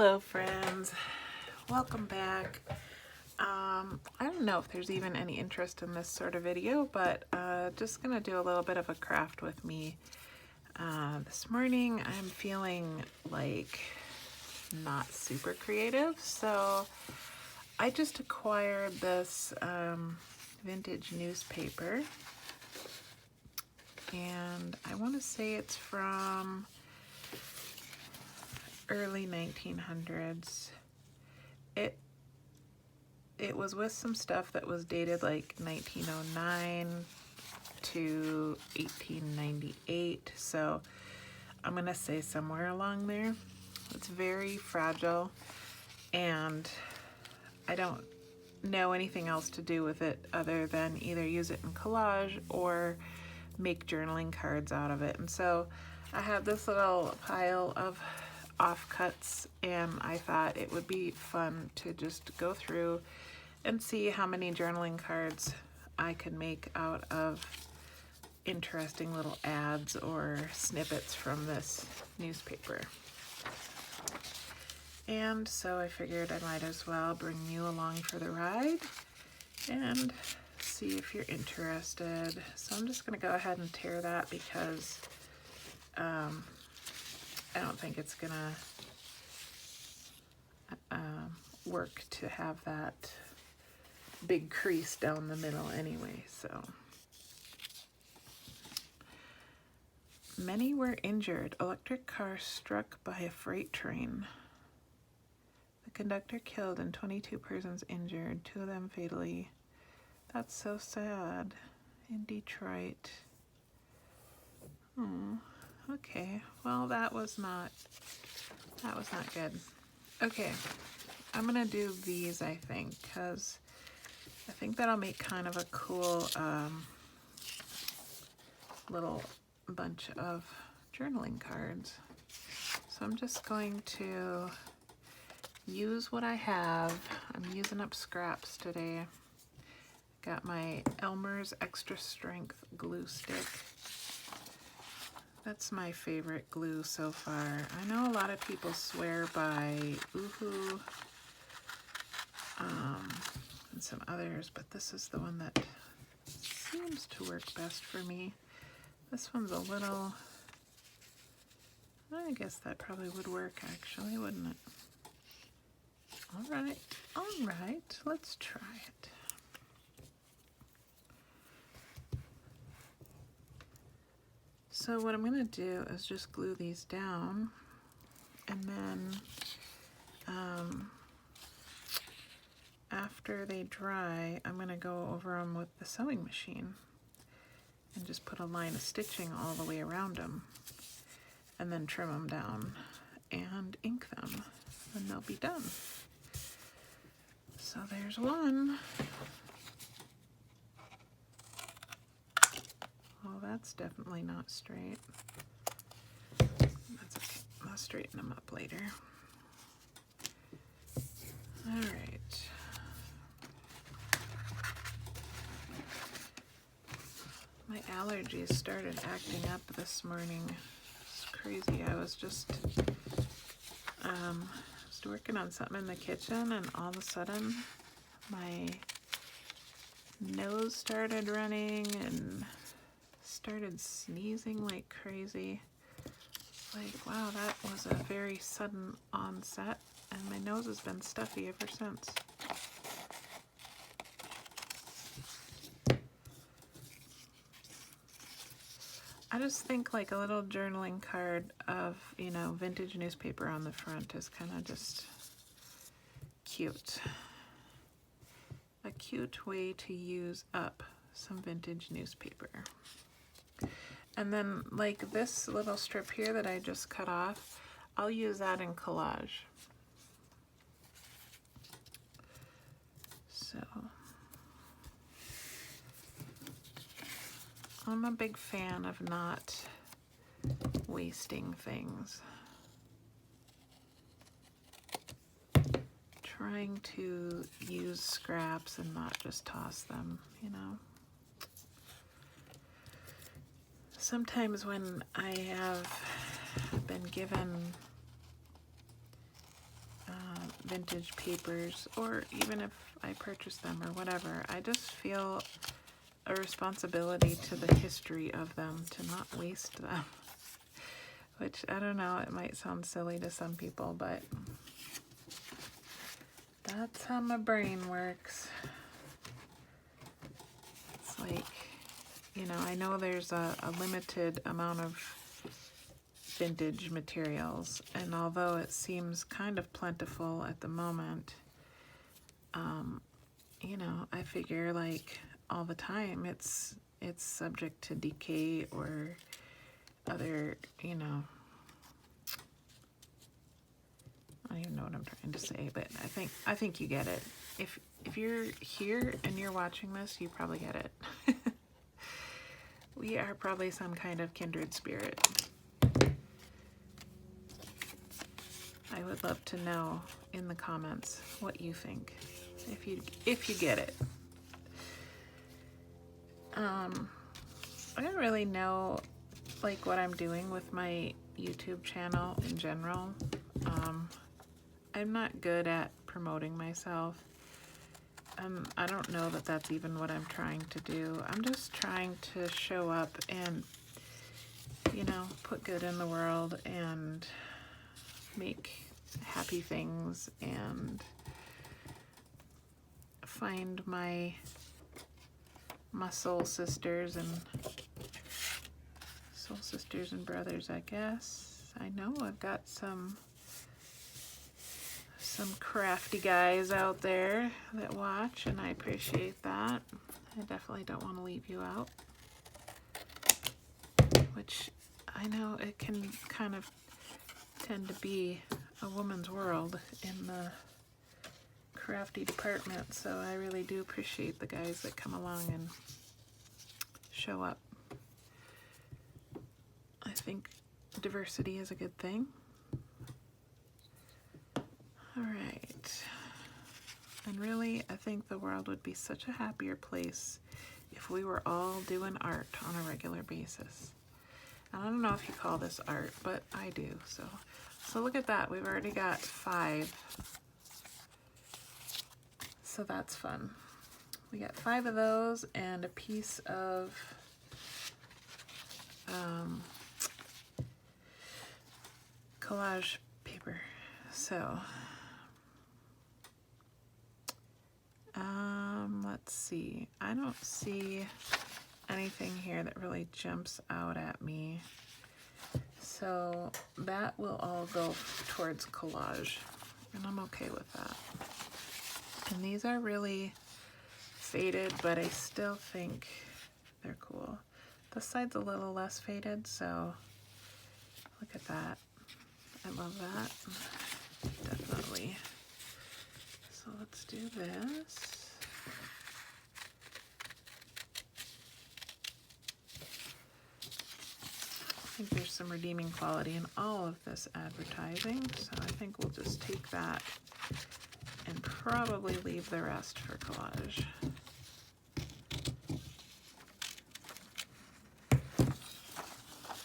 Hello friends, welcome back. I don't know if there's even any interest in this sort of video, but just gonna do a little bit of a craft with me. This morning I'm feeling like not super creative, so I just acquired this vintage newspaper, and I want to say it's from early 1900s. It was with some stuff that was dated like 1909 to 1898, so I'm gonna say somewhere along there. It's very fragile, and I don't know anything else to do with it other than either use it in collage or make journaling cards out of it. And so I have this little pile of offcuts, and I thought it would be fun to just go through and see how many journaling cards I could make out of interesting little ads or snippets from this newspaper. And so I figured I might as well bring you along for the ride and see if you're interested. So I'm just going to go ahead and tear that because I don't think it's going to work to have that big crease down the middle anyway. So many were injured. Electric car struck by a freight train. The conductor killed and 22 persons injured, 2 of them fatally. That's so sad. In Detroit. Oh, okay. Well, that was not good. Okay, I'm gonna do these, I think, because I think that'll make kind of a cool little bunch of journaling cards. So I'm just going to use what I have. I'm using up scraps today. Got my Elmer's Extra Strength glue stick. That's my favorite glue so far. I know a lot of people swear by Oohoo and some others, but this is the one that seems to work best for me. This one's a little, I guess that probably would work actually, wouldn't it? All right, let's try it. So what I'm gonna do is just glue these down, and then after they dry, I'm gonna go over them with the sewing machine and just put a line of stitching all the way around them, and then trim them down and ink them, and they'll be done. So there's one. Oh, that's definitely not straight. That's okay. I'll straighten them up later. All right. My allergies started acting up this morning. It's crazy. I was just working on something in the kitchen, and all of a sudden my nose started running and started sneezing like crazy. Like, wow, that was a very sudden onset, and my nose has been stuffy ever since. I just think like a little journaling card of, you know, vintage newspaper on the front is kind of just cute. A cute way to use up some vintage newspaper. And then like this little strip here that I just cut off, I'll use that in collage. So I'm a big fan of not wasting things. Trying to use scraps and not just toss them, you know. Sometimes when I have been given vintage papers, or even if I purchase them or whatever, I just feel a responsibility to the history of them to not waste them. Which, I don't know, it might sound silly to some people, but that's how my brain works. It's like, you know, I know there's a limited amount of vintage materials, and although it seems kind of plentiful at the moment, you know, I figure like all the time it's subject to decay or other, you know, I don't even know what I'm trying to say, but I think you get it. If you're here and you're watching this, you probably get it. We are probably some kind of kindred spirit. I would love to know in the comments what you think, if you get it. I don't really know like what I'm doing with my YouTube channel in general. I'm not good at promoting myself. I don't know that that's even what I'm trying to do. I'm just trying to show up and, you know, put good in the world and make happy things and find my soul sisters and brothers, I guess. I know I've got some crafty guys out there that watch, and I appreciate that. I definitely don't want to leave you out, which I know it can kind of tend to be a woman's world in the crafty department, so I really do appreciate the guys that come along and show up. I think diversity is a good thing. All right. And really, I think the world would be such a happier place if we were all doing art on a regular basis. And I don't know if you call this art, but I do. So look at that. We've already got 5. So that's fun. We got 5 of those and a piece of collage paper. So let's see. I don't see anything here that really jumps out at me. So that will all go towards collage, and I'm okay with that. And these are really faded, but I still think they're cool. This side's a little less faded, so look at that. I love that. Definitely. So let's do this. I think there's some redeeming quality in all of this advertising, so I think we'll just take that and probably leave the rest for collage.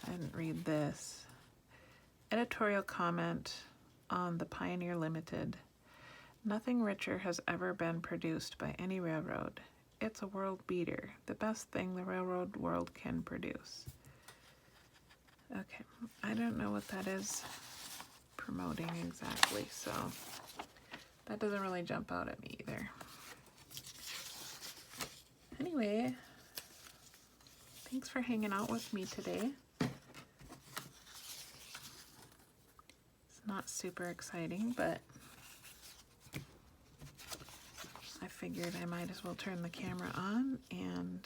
I didn't read this. Editorial comment on the Pioneer Limited. Nothing richer has ever been produced by any railroad. It's a world beater, the best thing the railroad world can produce. Okay, I don't know what that is promoting exactly, so that doesn't really jump out at me either. Anyway, thanks for hanging out with me today. It's not super exciting, but I figured I might as well turn the camera on and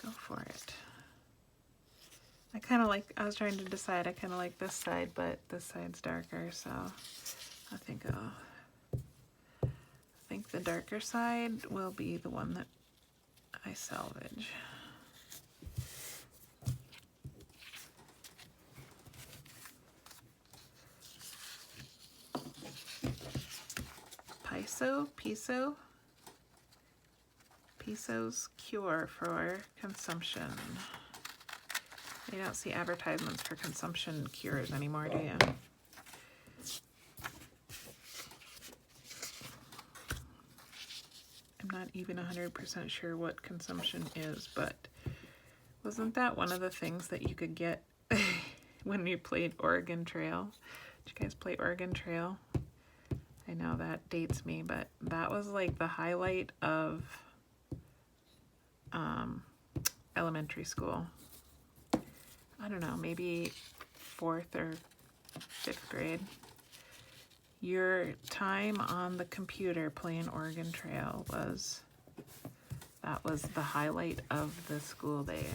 go for it. I was trying to decide, I kind of like this side, but this side's darker, so I think the darker side will be the one that I salvage. Piso's cure for consumption. You don't see advertisements for consumption cures anymore, do you? even 100% sure what consumption is, but wasn't that one of the things that you could get when you played Oregon Trail? Did you guys play Oregon Trail? I know that dates me, but that was like the highlight of elementary school. I don't know, maybe 4th or 5th grade. Your time on the computer playing Oregon Trail was the highlight of the school day.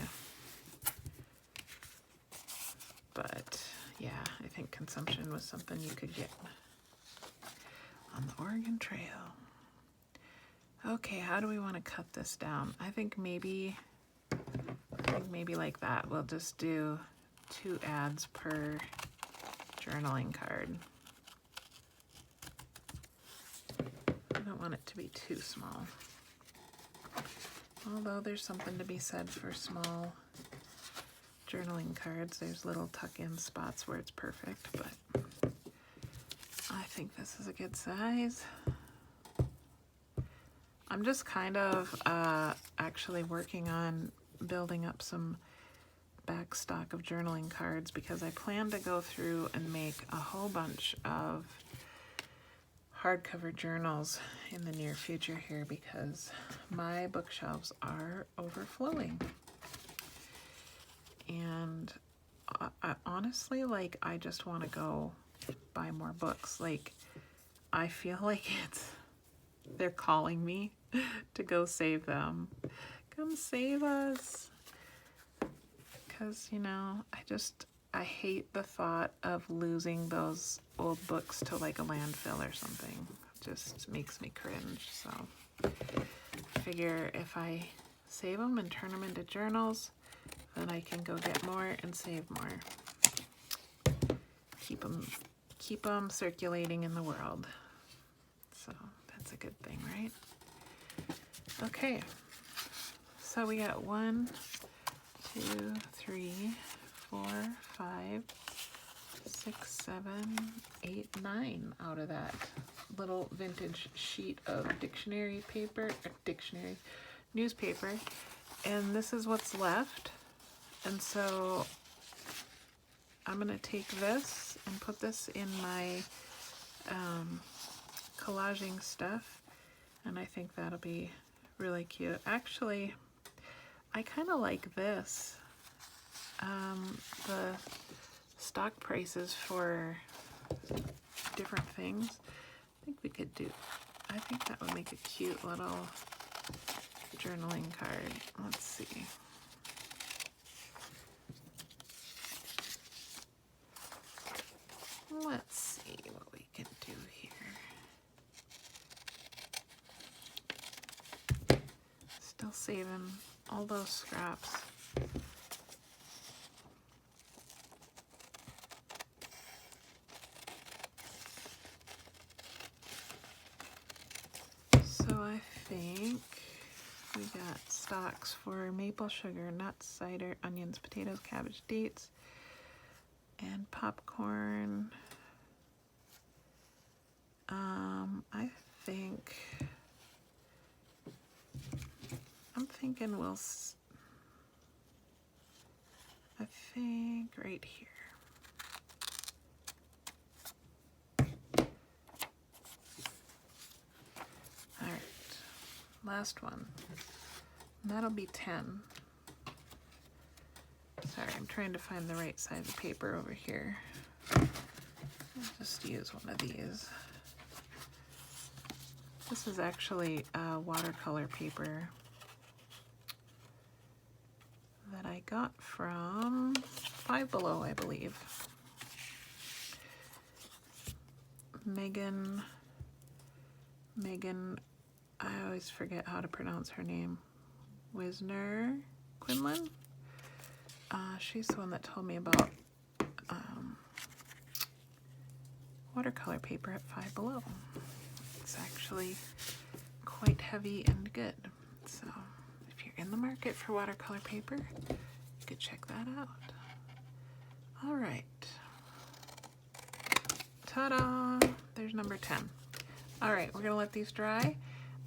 But yeah, I think consumption was something you could get on the Oregon Trail. Okay, how do we want to cut this down? I think maybe like that. We'll just do 2 ads per journaling card. I don't want it to be too small. Although there's something to be said for small journaling cards. There's little tuck-in spots where it's perfect, but I think this is a good size. I'm just kind of actually working on building up some back stock of journaling cards because I plan to go through and make a whole bunch of hardcover journals in the near future here because my bookshelves are overflowing. And I honestly, like, I just want to go buy more books. Like, I feel like they're calling me to go save them. Come save us. Because, you know, I hate the thought of losing those old books to like a landfill or something. It just makes me cringe. So I figure if I save them and turn them into journals, then I can go get more and save more. Keep them circulating in the world. So that's a good thing, right? Okay. So we got 1, 2, 3, 4, 5, 6, 7, 8, 9 out of that little vintage sheet of newspaper. And this is what's left. And so I'm gonna take this and put this in my collaging stuff. And I think that'll be really cute. Actually, I kind of like this. The stock prices for different things. I think that would make a cute little journaling card. Let's see. Let's see what we can do here. Still saving all those scraps. So I think we got stocks for maple sugar, nuts, cider, onions, potatoes, cabbage, dates, and popcorn. I think right here. All right, last one. And that'll be 10. Sorry, I'm trying to find the right size of paper over here. I'll just use one of these. This is actually watercolor paper that I got from Five Below, I believe. Megan, I always forget how to pronounce her name. Wisner Quinlan? She's the one that told me about watercolor paper at Five Below. It's actually quite heavy and good. So if you're in the market for watercolor paper, you could check that out. All right. Ta-da! There's number 10. All right, we're gonna let these dry.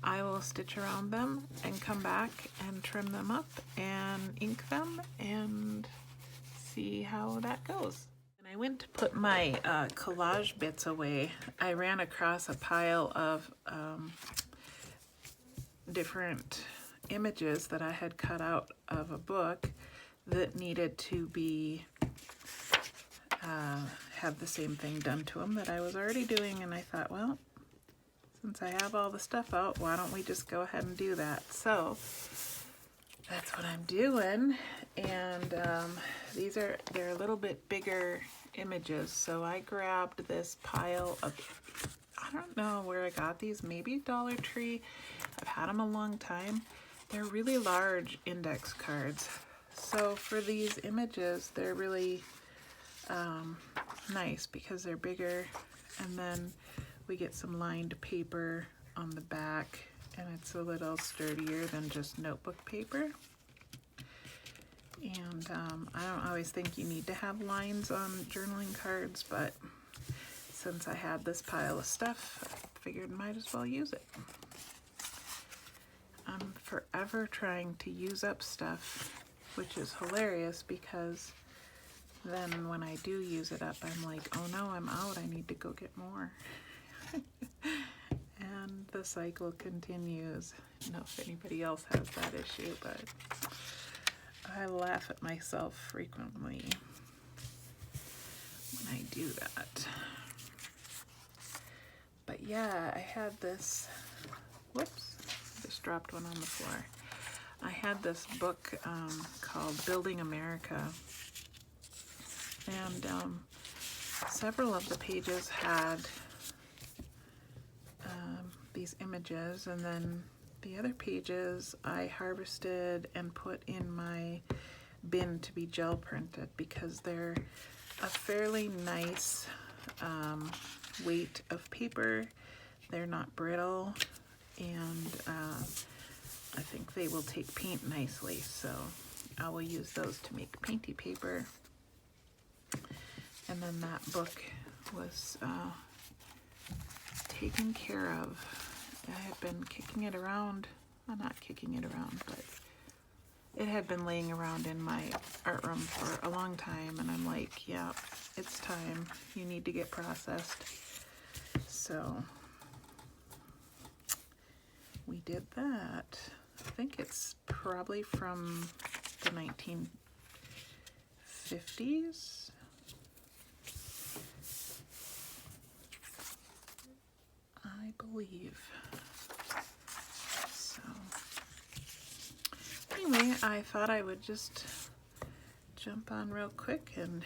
I will stitch around them and come back and trim them up and ink them and see how that goes. When I went to put my collage bits away, I ran across a pile of different images that I had cut out of a book that needed to be have the same thing done to them that I was already doing, and I thought, well, since I have all the stuff out, why don't we just go ahead and do that? So that's what I'm doing, and they're a little bit bigger images, so I grabbed this pile of, I don't know where I got these, maybe Dollar Tree. I've had them a long time. They're really large index cards. So for these images, they're really nice because they're bigger, and then we get some lined paper on the back, and it's a little sturdier than just notebook paper. And I don't always think you need to have lines on journaling cards, but since I had this pile of stuff, I figured might as well use it. I'm forever trying to use up stuff, which is hilarious because then when I do use it up, I'm like, oh no, I'm out, I need to go get more. And the cycle continues. I don't know if anybody else has that issue, but I laugh at myself frequently when I do that. But yeah, I had this, whoops, just dropped one on the floor. I had this book called Building America, and several of the pages had these images, and then the other pages I harvested and put in my bin to be gel printed because they're a fairly nice weight of paper. They're not brittle, and I think they will take paint nicely, so I will use those to make painty paper. And then that book was taken care of. I had been kicking it around, well, not kicking it around, but it had been laying around in my art room for a long time, and I'm like, yeah, it's time. You need to get processed. So we did that. I think it's probably from the 1950s. I believe. So anyway, I thought I would just jump on real quick and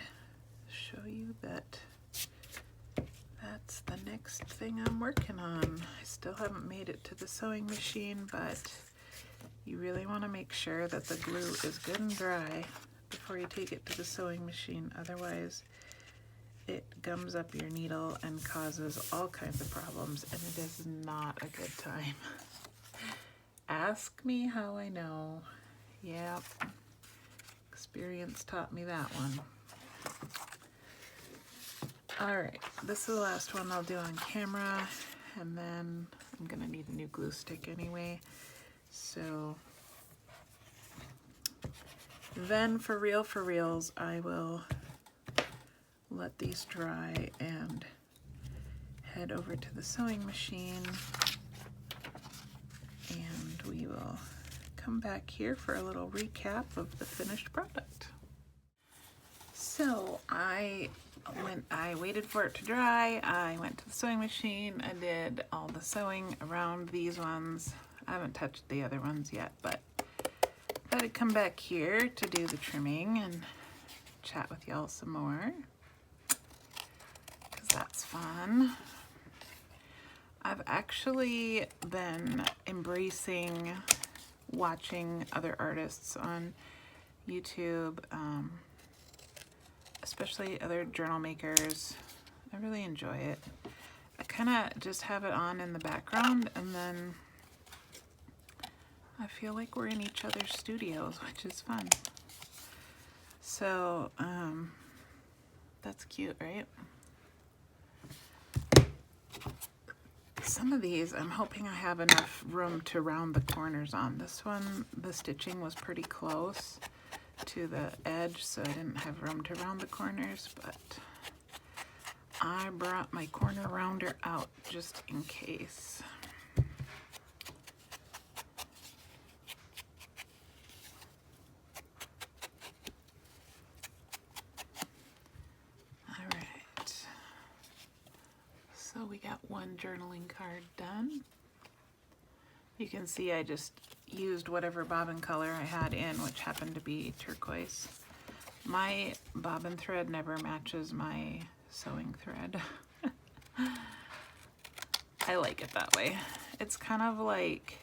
show you that that's the next thing I'm working on. I still haven't made it to the sewing machine, but you really want to make sure that the glue is good and dry before you take it to the sewing machine. Otherwise, it gums up your needle and causes all kinds of problems, and it is not a good time. Ask me how I know. Yep, experience taught me that one. Alright, this is the last one I'll do on camera, and then I'm gonna need a new glue stick anyway. So then for reals, I will let these dry and head over to the sewing machine, and we will come back here for a little recap of the finished product. So I waited for it to dry. I went to the sewing machine. I did all the sewing around these ones. I haven't touched the other ones yet, but I thought I'd come back here to do the trimming and chat with y'all some more, because that's fun. I've actually been embracing watching other artists on YouTube, especially other journal makers. I really enjoy it. I kind of just have it on in the background, and then I feel like we're in each other's studios, which is fun. So, that's cute, right? some of these, I'm hoping I have enough room to round the corners on. This one, the stitching was pretty close to the edge, so I didn't have room to round the corners, but I brought my corner rounder out just in case. All right, so we got one journaling card done. You can see I just used whatever bobbin color I had in, which happened to be turquoise. My bobbin thread never matches my sewing thread. I like it that way. It's kind of like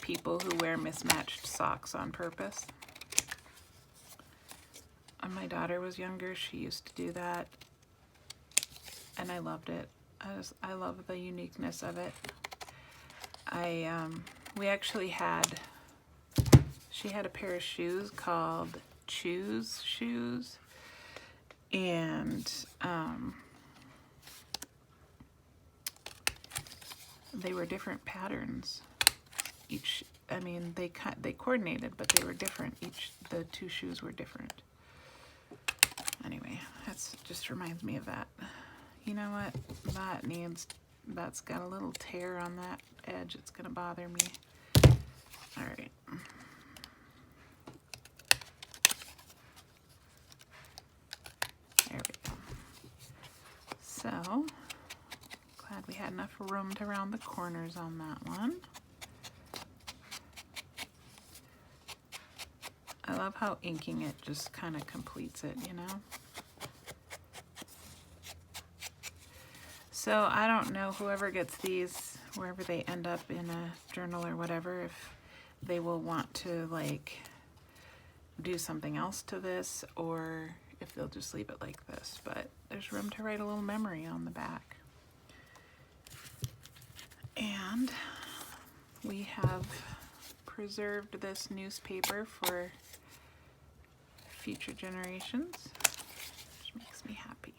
people who wear mismatched socks on purpose. When my daughter was younger, she used to do that, and I loved it. I love the uniqueness of it. We actually had, she had a pair of shoes called Choose shoes, and they were different patterns. I mean, they coordinated, but they were different. The two shoes were different. Anyway, that's just reminds me of that. You know what? That's got a little tear on that edge. It's gonna bother me. All right. There we go. So, glad we had enough room to round the corners on that one. I love how inking it just kind of completes it, you know? So I don't know, whoever gets these, wherever they end up in a journal or whatever, if they will want to like do something else to this, or if they'll just leave it like this. But there's room to write a little memory on the back. And we have preserved this newspaper for future generations, which makes me happy.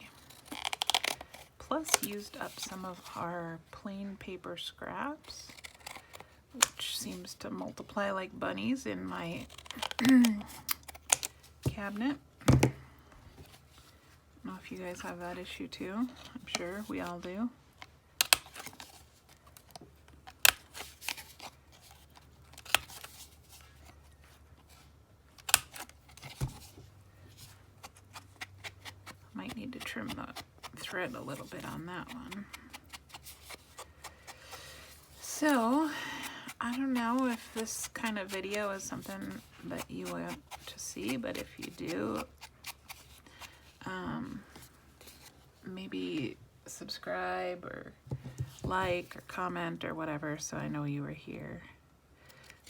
Plus used up some of our plain paper scraps, which seems to multiply like bunnies in my cabinet. I don't know if you guys have that issue too. I'm sure we all do. Might need to trim the thread a little bit on that one. So I don't know if this kind of video is something that you want to see, but if you do, maybe subscribe or like or comment or whatever, so I know you were here,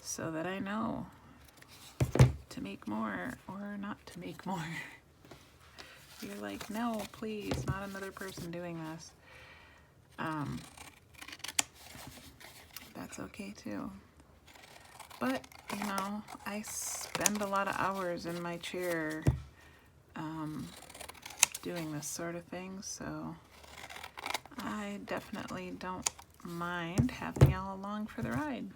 so that I know to make more or not to make more. You're like, no, please, not another person doing this. That's okay too. But, you know, I spend a lot of hours in my chair doing this sort of thing, so I definitely don't mind having y'all along for the ride.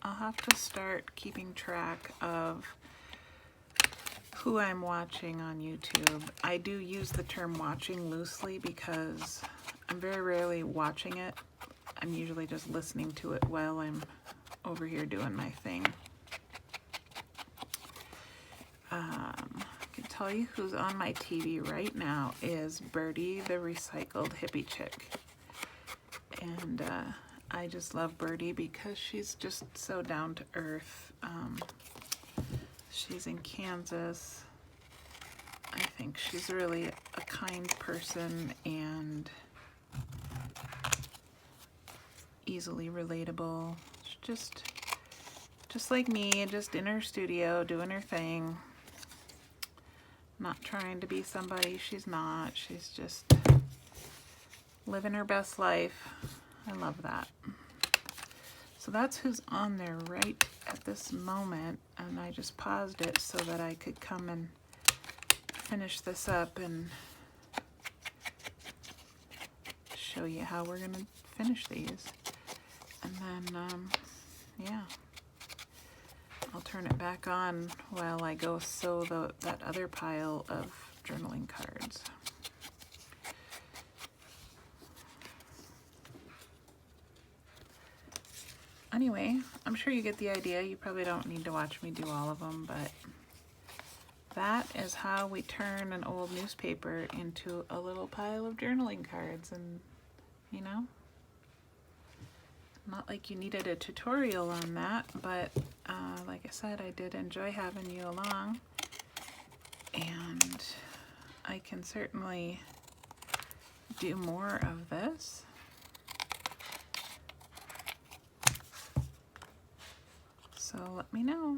I'll have to start keeping track of who I'm watching on YouTube. I do use the term watching loosely because I'm very rarely watching it. I'm usually just listening to it while I'm over here doing my thing. I can tell you who's on my TV right now is Birdie, the recycled hippie chick. And I just love Birdie because she's just so down to earth. She's in Kansas. I think she's really a kind person and easily relatable. She's just like me, just in her studio doing her thing. Not trying to be somebody she's not. She's just living her best life. I love that. So that's who's on there right at this moment, and I just paused it so that I could come and finish this up and show you how we're gonna finish these. And then, yeah, I'll turn it back on while I go sew that other pile of journaling cards. Anyway, I'm sure you get the idea. You probably don't need to watch me do all of them, but that is how we turn an old newspaper into a little pile of journaling cards. And, you know, not like you needed a tutorial on that, but like I said, I did enjoy having you along, and I can certainly do more of this. So let me know.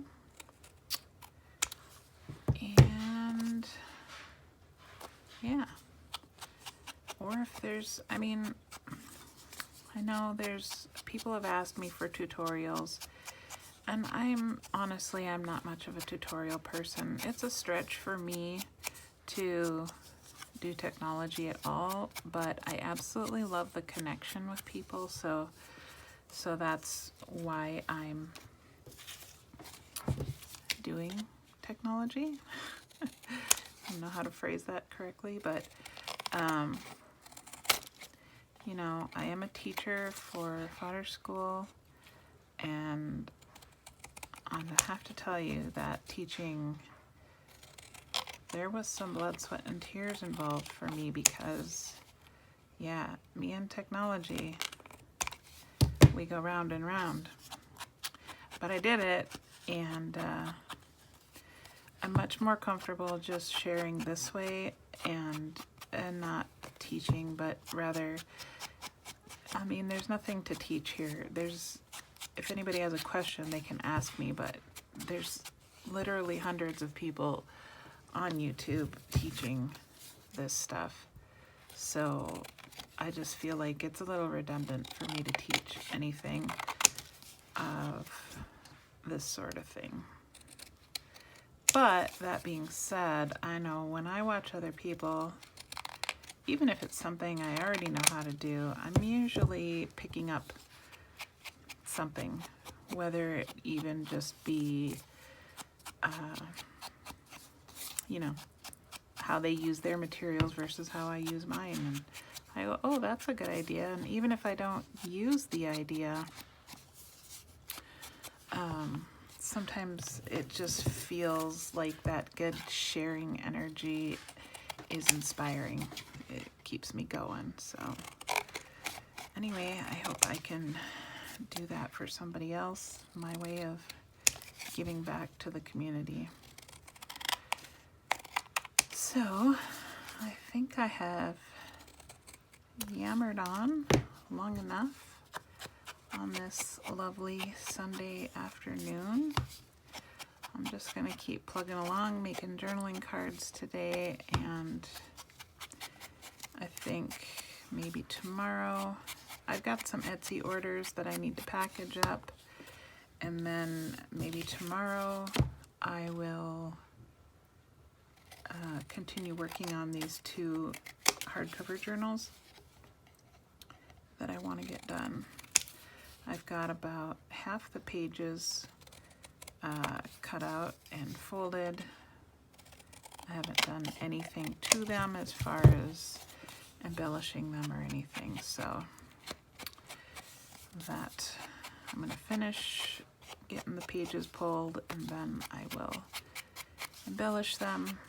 And yeah, or if there's, I mean, I know there's people have asked me for tutorials, and I'm not much of a tutorial person. It's a stretch for me to do technology at all, but I absolutely love the connection with people, so that's why I'm doing technology. I don't know how to phrase that correctly, but you know, I am a teacher for fodder school, and I have to tell you that teaching, there was some blood, sweat, and tears involved for me, because yeah, me and technology, we go round and round. But I did it, and I'm much more comfortable just sharing this way and not teaching, but rather, I mean, there's nothing to teach here. If anybody has a question, they can ask me, but there's literally hundreds of people on YouTube teaching this stuff. So I just feel like it's a little redundant for me to teach anything of this sort of thing. But that being said, I know when I watch other people, even if it's something I already know how to do, I'm usually picking up something, whether it even just be, you know, how they use their materials versus how I use mine. And I go, oh, that's a good idea. And even if I don't use the idea, sometimes it just feels like that good sharing energy is inspiring. It keeps me going. So anyway, I hope I can do that for somebody else, my way of giving back to the community. So I think I have yammered on long enough on this lovely Sunday afternoon. I'm just going to keep plugging along, making journaling cards today, and I think maybe tomorrow, I've got some Etsy orders that I need to package up, and then maybe tomorrow I will continue working on these 2 hardcover journals that I want to get done. I've got about half the pages cut out and folded. I haven't done anything to them as far as embellishing them or anything, so that I'm going to finish getting the pages pulled, and then I will embellish them.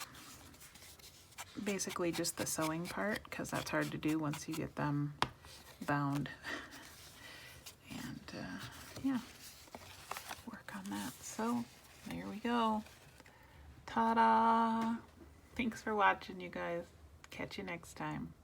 Basically just the sewing part, because that's hard to do once you get them bound. And yeah, work on that. So there we go. Ta-da! Thanks for watching, you guys. Catch you next time.